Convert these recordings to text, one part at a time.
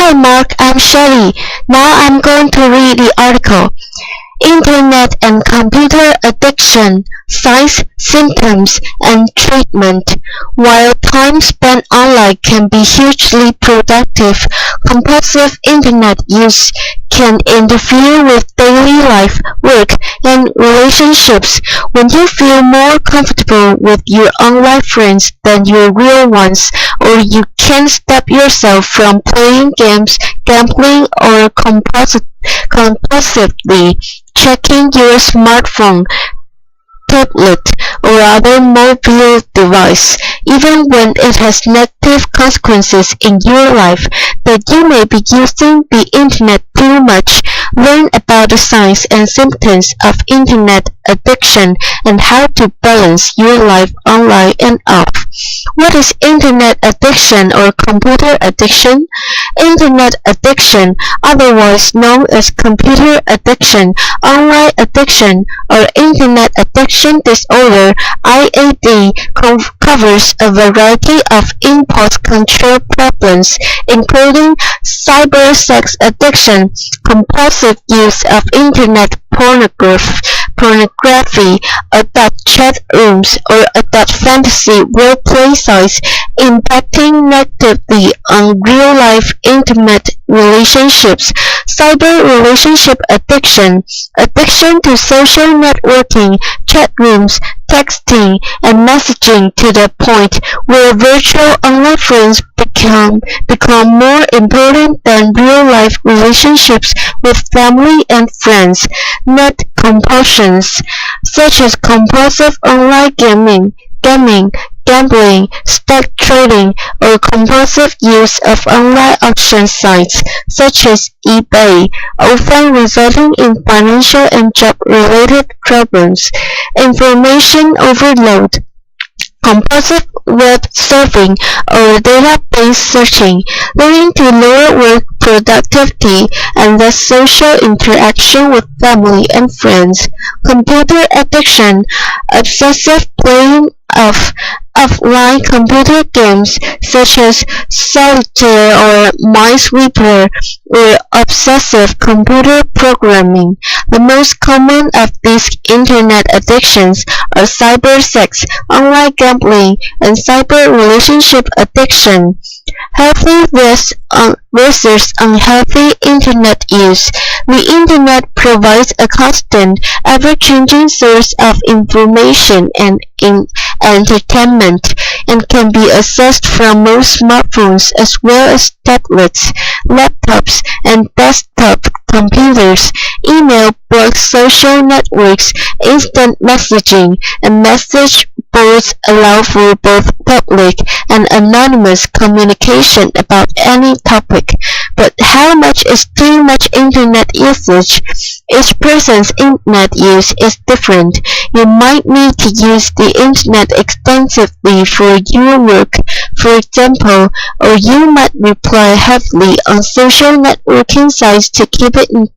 Hi Mark, I'm Shelly. Now I'm going to read the article. Internet and Computer Addiction, Signs, Symptoms, and Treatment. While time spent online can be hugely productive, compulsive Internet use can interfere with daily life, work, and relationships. When you feel more comfortable with your online friends than your real ones, or you can't stop yourself from playing games, gambling, or compulsively checking your smartphone, tablet, or other mobile device, even when it has negative consequences in your life, that you may be using the internet too much. Learn about the signs and symptoms of internet addiction and how to balance your life online and off. What is internet addiction or computer addiction? Internet addiction, otherwise known as computer addiction, online addiction, or internet addiction disorder (IAD), covers a variety of impulse control problems, including cyber sex addiction, compulsive use of internet pornography, adult chat rooms, or adult fantasy roleplay sites, impacting negatively on real-life intimate relationships. Cyber relationship addiction, addiction to social networking, chat rooms, texting, and messaging to the point where virtual online friends become more important than real-life relationships with family and friends. Net compulsions, such as compulsive online gambling, stock trading, or compulsive use of online auction sites, such as eBay, often resulting in financial and job-related problems. Information overload, compulsive web surfing or database searching, leading to lower work productivity and less social interaction with family and friends. Computer addiction, obsessive playing of offline computer games such as solitaire or minesweeper, or obsessive computer programming. The most common of these internet addictions are cyber sex, online gambling, and cyber relationship addiction. Healthy versus unhealthy internet use. The internet provides a constant, ever-changing source of information and entertainment, and can be accessed from most smartphones as well as tablets, laptops, and desktop computers. Email, blogs, social networks, instant messaging, and message boards allow for both public and anonymous communication about any topic. But how much is too much internet usage? Each person's internet use is different. You might need to use the internet extensively for your work, for example, or you might rely heavily on social networking sites to keep in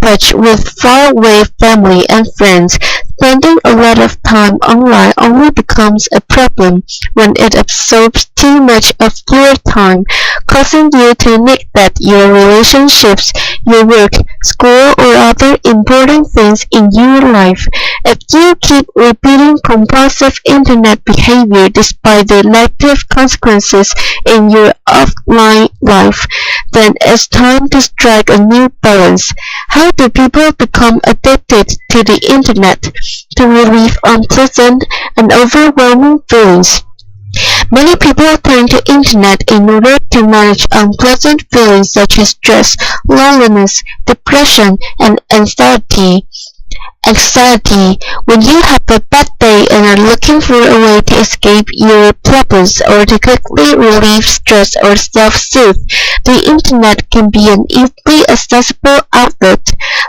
touch with faraway family and friends. Spending a lot of time online only becomes a problem when it absorbs too much of your time, causing you to neglect your relationships, your work, school, or other important things in your life. If you keep repeating compulsive internet behavior despite the negative consequences in your offline life, then it's time to strike a new balance. How do people become addicted to the internet? To relieve unpleasant and overwhelming feelings. Many people turn to internet in order to manage unpleasant feelings such as stress, loneliness, depression, and anxiety. When you have a bad day and are looking for a way to escape your problems or to quickly relieve stress or self-soothe, the internet can be an easily accessible outlet.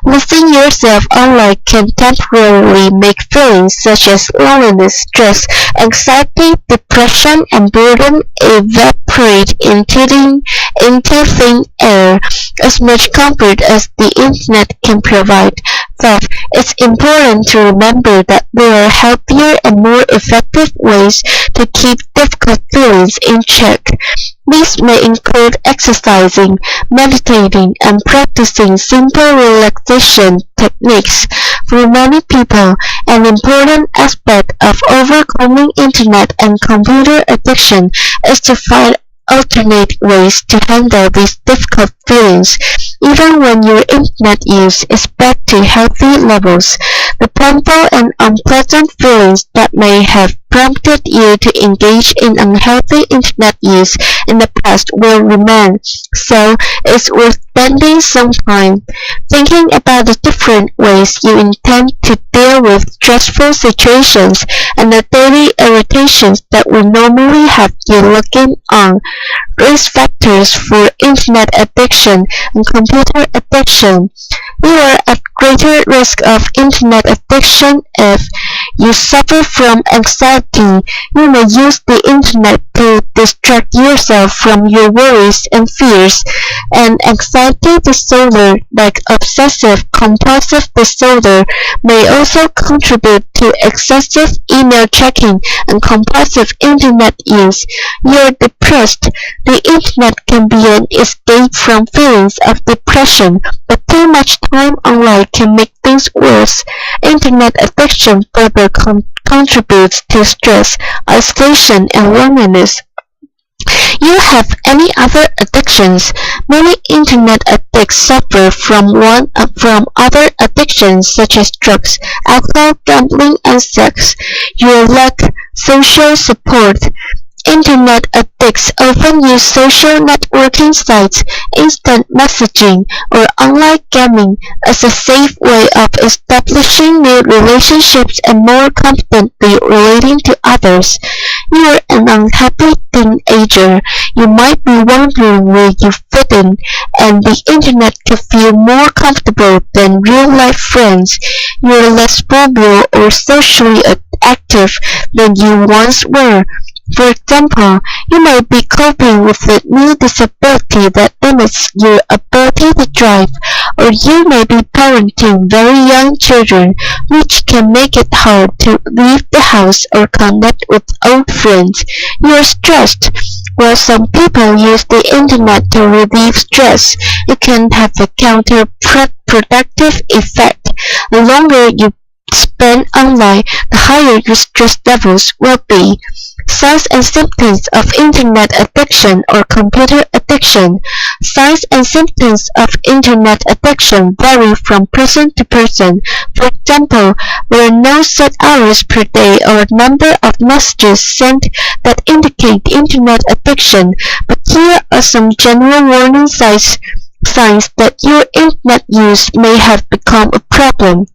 Losing yourself online can temporarily make feelings such as loneliness, stress, anxiety, depression, and boredom evaporate into thin air. As much comfort as the internet can provide, thought, it's important to remember that there are healthier and more effective ways to keep difficult feelings in check. These may include exercising, meditating, and practicing simple relaxation techniques. For many people, an important aspect of overcoming internet and computer addiction is to find alternate ways to handle these difficult feelings. Even when your internet use is back to healthy levels, the painful and unpleasant feelings that may have prompted you to engage in unhealthy internet use in the past will remain. So it's worth spending some time thinking about the different ways you intend to deal with stressful situations and the daily irritations that would normally have you looking on. Risk factors for internet addiction and computer addiction. You are at greater risk of internet addiction if you suffer from anxiety. You may use the internet to distract yourself from your worries and fears. An anxiety disorder like obsessive compulsive disorder may also contribute to excessive email checking and compulsive internet use. You are depressed. The internet can be an escape from feelings of depression, but too much time online can make things worse. Internet addiction further contributes to stress, isolation, and loneliness. You have any other addictions? Many internet addicts suffer from other addictions such as drugs, alcohol, gambling, and sex. You lack social support. Internet addicts often use social networking sites, instant messaging, or online gaming as a safe way of establishing new relationships and more confidently relating to others. You are an unhappy teenager. You might be wondering where you fit in, and the internet can feel more comfortable than real-life friends. You are less mobile or socially active than you once were. For example, you may be coping with a new disability that limits your ability to drive, or you may be parenting very young children, which can make it hard to leave the house or connect with old friends. You are stressed. While some people use the internet to relieve stress, it can have a counterproductive effect. The longer you spend online, the higher your stress levels will be. Signs and symptoms of internet addiction or computer addiction. Signs and symptoms of internet addiction vary from person to person. For example, there are no set hours per day or number of messages sent that indicate internet addiction, but here are some general warning signs that your internet use may have become a problem.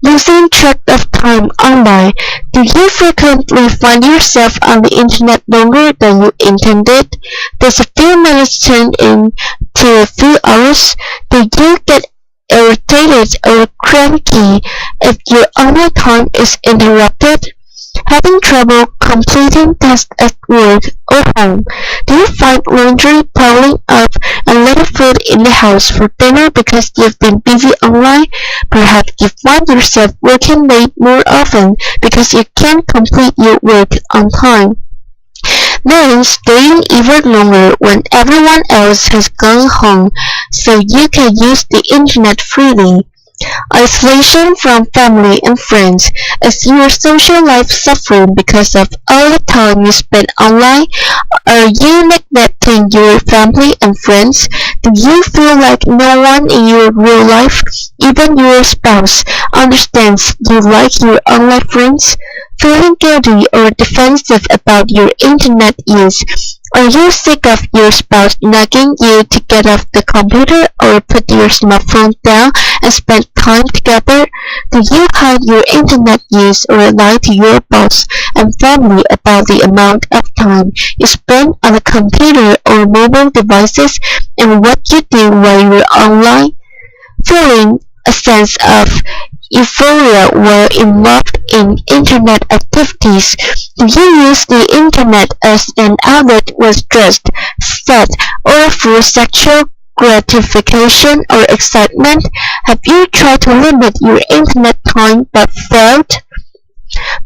Losing track of time online. Do you frequently find yourself on the internet longer than you intended? Does a few minutes turn into a few hours? Do you get irritated or cranky if your online time is interrupted? Having trouble completing tasks at work or home? Do you find laundry piling up and little food in the house for dinner because you've been busy online? Perhaps you find yourself working late more often because you can't complete your work on time. Then staying even longer when everyone else has gone home so you can use the internet freely. Isolation from family and friends. Is your social life suffering because of all the time you spend online? Are you neglecting your family and friends? Do you feel like no one in your real life, even your spouse, understands you like your online friends? Feeling guilty or defensive about your internet use. Are you sick of your spouse nagging you to get off the computer or put your smartphone down and spend time together? Do you hide your internet use or lie to your boss and family about the amount of time you spend on the computer or mobile devices and what you do while you're online? Feeling a sense of euphoria while involved in internet activities. Do you use the internet as an outlet with stress, set, or for sexual gratification or excitement? Have you tried to limit your internet time but failed?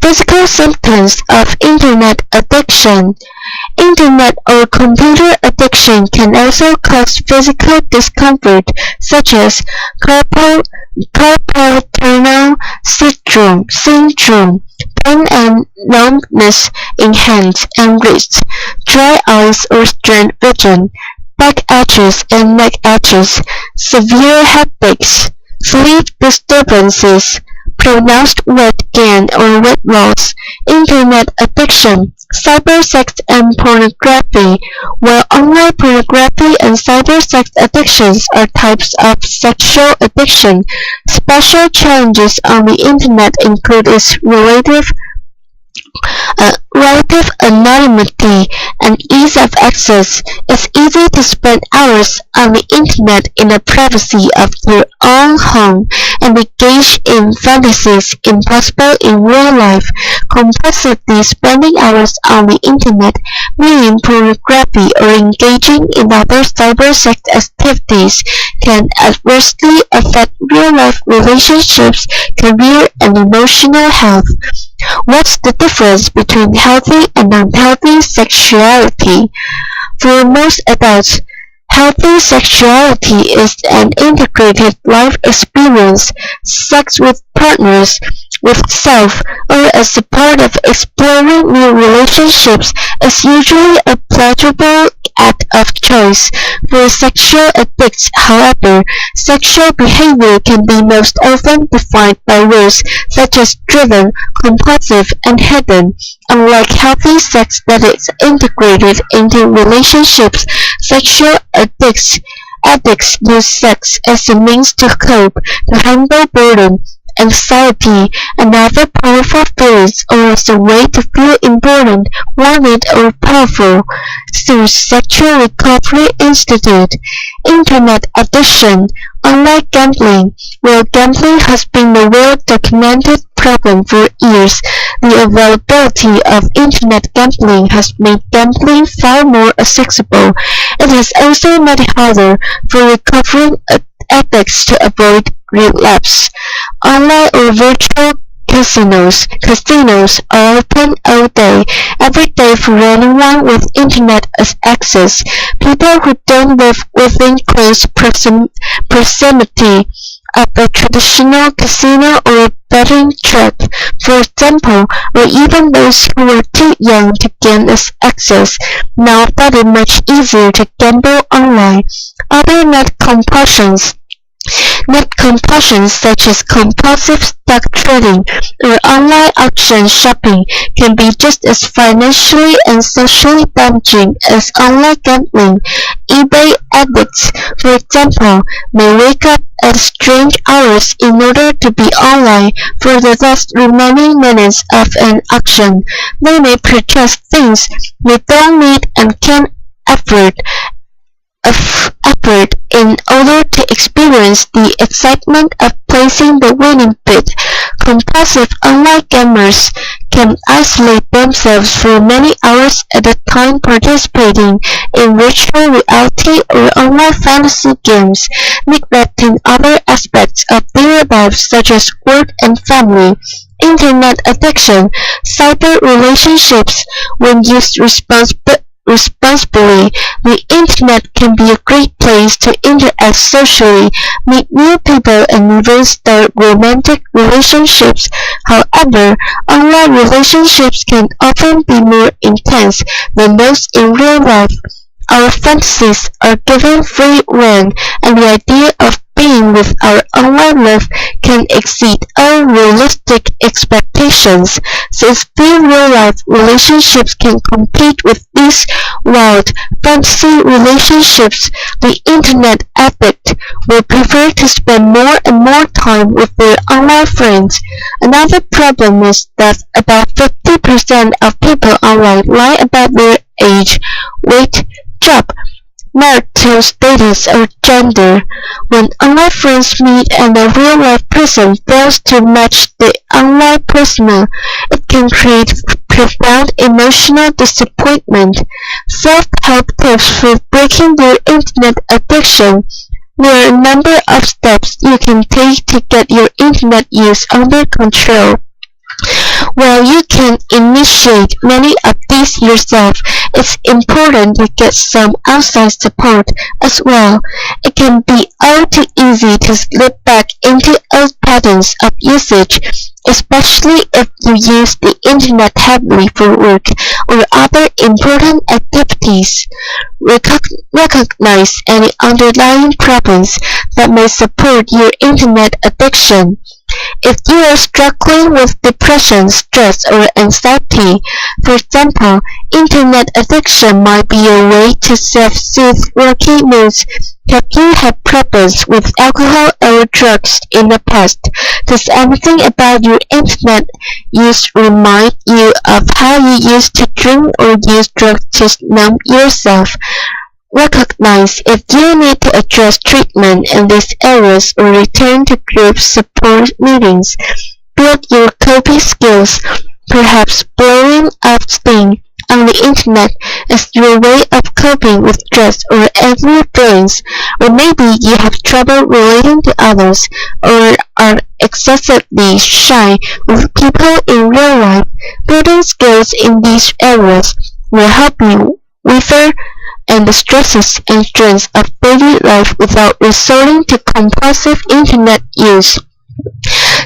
Physical symptoms of internet addiction. Internet or computer addiction can also cause physical discomfort such as carpal tunnel syndrome, pain and numbness in hands and wrists, dry eyes or strained vision, back edges and neck edges, severe headaches, sleep disturbances, pronounced weight gain or weight loss, internet addiction, cybersex and pornography. While online pornography and cybersex addictions are types of sexual addiction, special challenges on the internet include its relative anonymity and ease of access. It's easy to spend hours on the internet in the privacy of your own home and engage in fantasies impossible in real life. Compulsively spending hours on the internet, viewing pornography or engaging in other cybersex activities can adversely affect real-life relationships, career, and emotional health. What's the difference between healthy and unhealthy sexuality? For most adults, healthy sexuality is an integrated life experience. Sex with partners, with self, or as a part of exploring new relationships is usually a pleasurable act of choice. For sexual addicts, however, sexual behavior can be most often defined by rules such as driven, compulsive, and hidden. Unlike healthy sex that is integrated into relationships, sexual addicts use sex as a means to cope, to handle boredom, anxiety, and other powerful feelings, or as a way to feel important, wanted, or powerful. Through Sexual Recovery Institute, Internet addiction. Unlike gambling, where gambling has been a well-documented problem for years, the availability of internet gambling has made gambling far more accessible. It has also made it harder for recovering addicts to avoid relapse. Online or virtual casinos are open all day, every day for anyone with internet access. People who don't live within close proximity of a traditional casino or betting track, for example, or even those who were too young to gain access, now find it much easier to gamble online. Other net compulsions such as compulsive stock trading or online auction shopping can be just as financially and socially damaging as online gambling. eBay addicts, for example, may wake up at strange hours in order to be online for the last remaining minutes of an auction. They may purchase things they don't need and can't afford in order to experience the excitement of placing the winning bid. Compulsive online gamers can isolate themselves for many hours at a time participating in virtual reality or online fantasy games, neglecting other aspects of their lives such as work and family. Internet addiction, cyber relationships. When used responsibly, the internet can be a great place to interact socially, meet new people, and even start romantic relationships. However, online relationships can often be more intense than those in real life. Our fantasies are given free rein, and the idea of being with our online love can exceed unrealistic expectations. Since few real-life relationships can compete with these wild fantasy relationships, the internet addict will prefer to spend more and more time with their online friends. Another problem is that about 50% of people online lie about their age, weight, job, marital status, or gender. When online friends meet and a real-life person fails to match the online persona, it can create profound emotional disappointment. Self-help tips for breaking your internet addiction. There are a number of steps you can take to get your internet use under control. While you can initiate many of these yourself, it's important to get some outside support as well. It can be all too easy to slip back into old patterns of usage, especially if you use the internet heavily for work or other important activities. Recognize any underlying problems that may support your internet addiction. If you are struggling with depression, stress, or anxiety, for example, internet addiction might be a way to self-soothe rocky moods. Have you had problems with alcohol or drugs in the past? Does anything about your internet use remind you of how you used to drink or use drugs to numb yourself? Recognize if you need to address treatment in these areas or return to group support meetings. Build your coping skills. Perhaps blowing off steam on the internet is your way of coping with stress or angry feelings, or maybe you have trouble relating to others or are excessively shy with people in real life. Building skills in these areas will help you weather and the stresses and strains of daily life without resorting to compulsive internet use.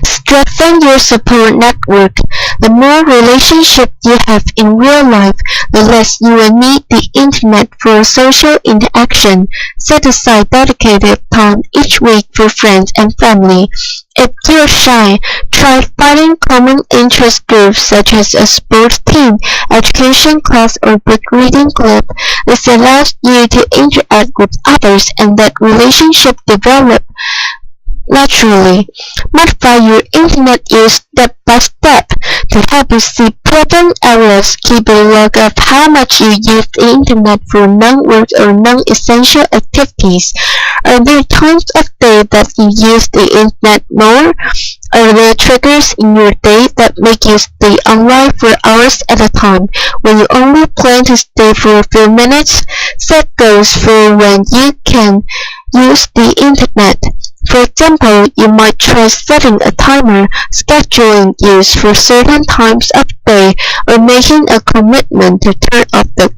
Strengthen your support network. The more relationships you have in real life, the less you will need the internet for social interaction. Set aside dedicated time each week for friends and family. If you're shy, try finding common interest groups such as a sports team, education class, or book reading club. This allows you to interact with others and let relationships develop naturally. Modify your internet use step by step to help you see problem areas. Keep a log of how much you use the internet for non-work or non-essential activities. Are there times of day that you use the internet more? Are there triggers in your day that make you stay online for hours at a time when you only plan to stay for a few minutes? Set goals for when you can use the internet. For example, you might try setting a timer, scheduling use for certain times of day, or making a commitment to turn off the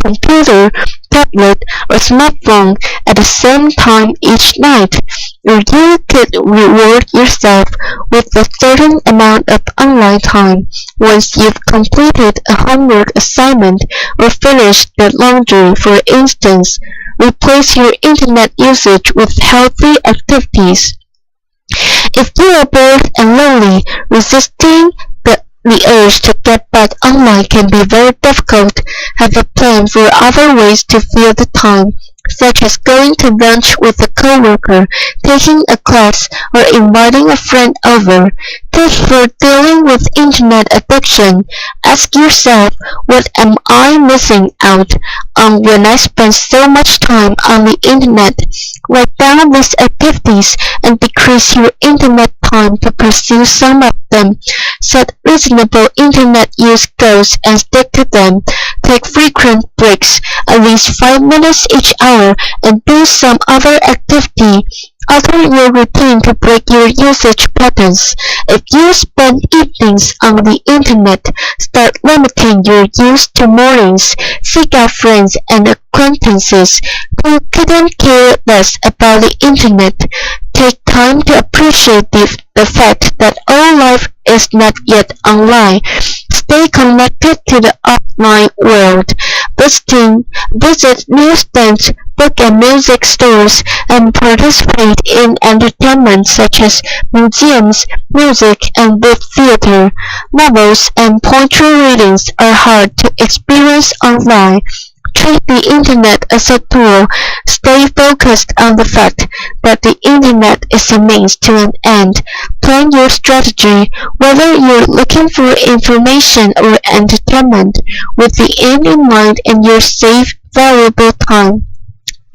computer, tablet, or smartphone at the same time each night. Or you could reward yourself with a certain amount of online time once you've completed a homework assignment or finished the laundry. For instance, replace your internet usage with healthy activities. If you are bored and lonely, resisting the urge to get back online can be very difficult. Have a plan for other ways to fill the time, such as going to lunch with a coworker, taking a class, or inviting a friend over. Tips for dealing with internet addiction. Ask yourself, what am I missing out on when I spend so much time on the internet? Write down these activities and decrease your internet time to pursue some of them. Set reasonable internet use goals and stick to them. Take frequent breaks, at least 5 minutes each hour, and do some other activity. Alter your routine to break your usage patterns. If you spend evenings on the internet, start limiting your use to mornings. Seek out friends and acquaintances who couldn't care less about the internet. Take time to appreciate the fact that all life is not yet online. Stay connected to the offline world. Visit newsstands, book and music stores, and participate in entertainment such as museums, music, and book theater. Novels and poetry readings are hard to experience online. Treat the internet as a tool. Stay focused on the fact that the internet is a means to an end. Plan your strategy, whether you're looking for information or entertainment, with the end in mind and your safe, valuable time.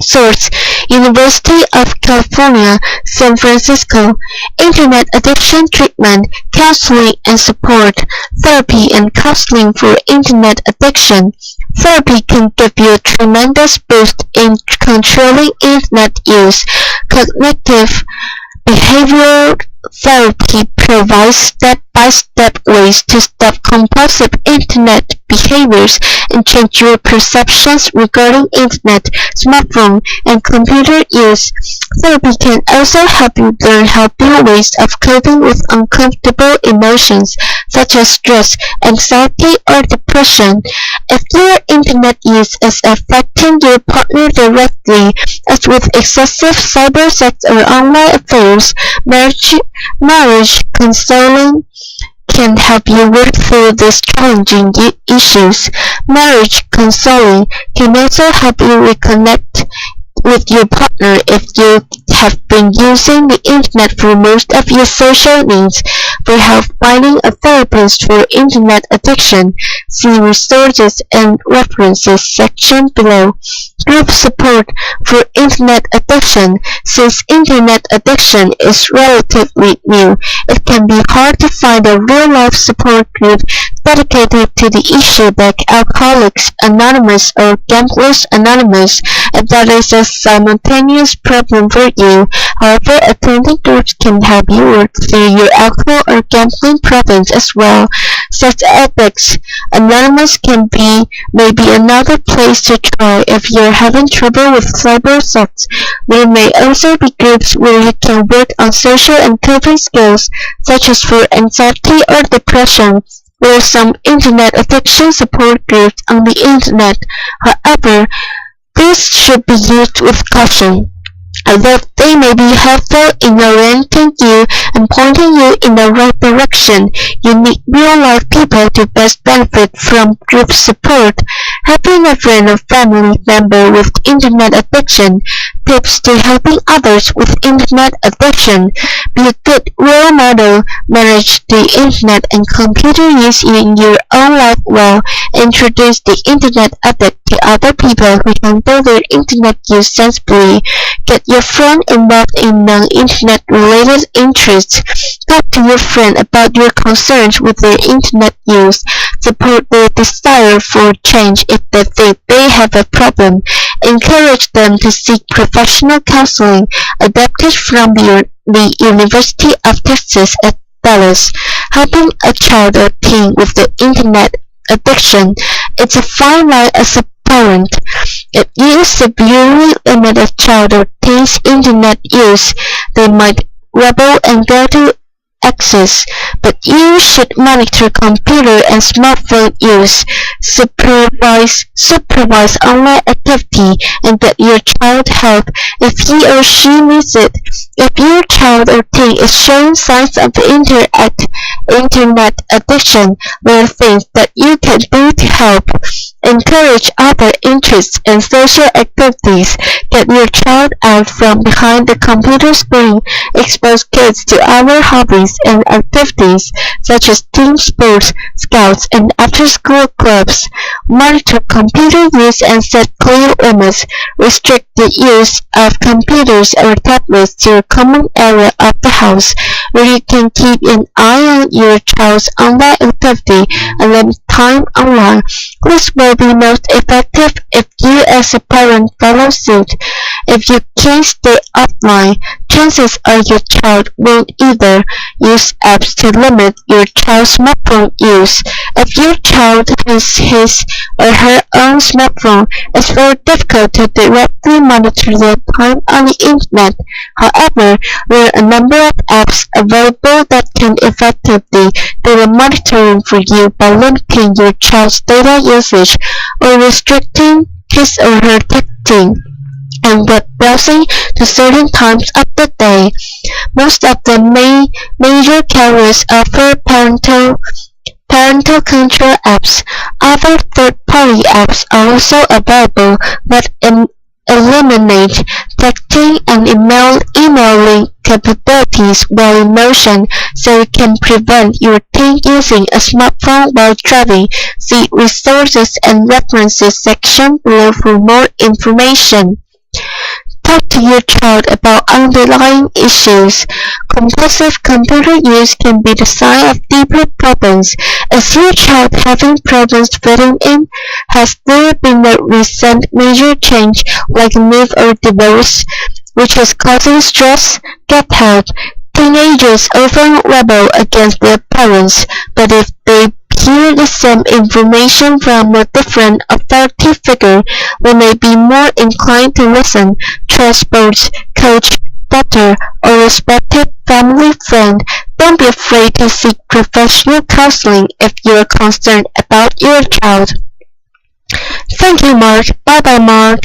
Source: University of California, San Francisco. Internet Addiction Treatment, Counseling and Support. Therapy and counseling for internet addiction. Therapy can give you a tremendous boost in controlling internet use. Cognitive behavioral therapy provides step-by-step ways to stop compulsive internet behaviors and change your perceptions regarding internet, smartphone, and computer use. Therapy can also help you learn healthier ways of coping with uncomfortable emotions such as stress, anxiety, or depression. If your internet use is affecting your partner directly, as with excessive cyber sex or online affairs, marriage counseling can help you work through these challenging issues. Marriage counseling can also help you reconnect with your partner if you have been using the internet for most of your social needs. For help finding a therapist for internet addiction, see resources and references section below. Group support for internet addiction. Since internet addiction is relatively new, it can be hard to find a real-life support group dedicated to the issue like Alcoholics Anonymous or Gamblers Anonymous, if that is a simultaneous problem for you. However, attending groups can help you work through your alcohol or gambling problems as well. Sex Addicts Anonymous can be maybe another place to try if you're having trouble with cyber sex. There may also be groups where you can work on social and coping skills, such as for anxiety or depression. There are some internet addiction support groups on the internet. However, these should be used with caution. Although they may be helpful in orienting you and pointing you in the right direction, you need real-life people to best benefit from group support. Having a friend or family member with internet addiction. Tips to helping others with internet addiction. Be a good role model. Manage the internet and computer use in your own life well. Introduce the internet addict to other people who handle their internet use sensibly. Get your friend involved in non-internet related interests. Talk to your friend about your concerns with their internet use. Support their desire for change if they think they have a problem. Encourage them to seek professional counseling adapted from the University of Texas at Dallas. Helping a child or teen with the internet addiction. It's a fine line as a parent. If you severely limit a child or teen's internet use, they might rebel and go to access, but you should monitor computer and smartphone use, supervise online activity, and get your child help if he or she needs it. If your child or teen is showing signs of internet addiction, there are things that you can do to help. Encourage other interests and social activities. Get your child out from behind the computer screen. Expose kids to other hobbies and activities such as team sports, scouts, and after-school clubs. Monitor computer use and set clear limits. Restrict the use of computers or tablets to a common area of the house where you can keep an eye on your child's online activity and limit time online. This will be most effective if you as a parent follow suit. If you can't stay offline, chances are your child won't either. Use apps to limit your child's smartphone use. If your child has his or her own smartphone, it's very difficult to directly monitor their time on the internet. However, there are a number of apps available that can effectively do the monitoring for you by limiting your child's data usage or restricting his or her texting and web browsing to certain times of the day. Most of the major carriers offer parental control apps. Other third-party apps are also available that eliminate texting and emailing capabilities while in motion, so you can prevent your teen using a smartphone while driving. See resources and references section below for more information. talk to your child about underlying issues. Compulsive computer use can be the sign of deeper problems. Is your child having problems fitting in? Has there been a recent major change, like a move or divorce, which is causing stress? Get help. Teenagers often rebel against their parents, but if they hear the same information from a different authority figure, we may be more inclined to listen. Trust sports coach, doctor, or respected family friend. Don't be afraid to seek professional counseling if you're concerned about your child. Thank you, Mark. Bye bye, Mark.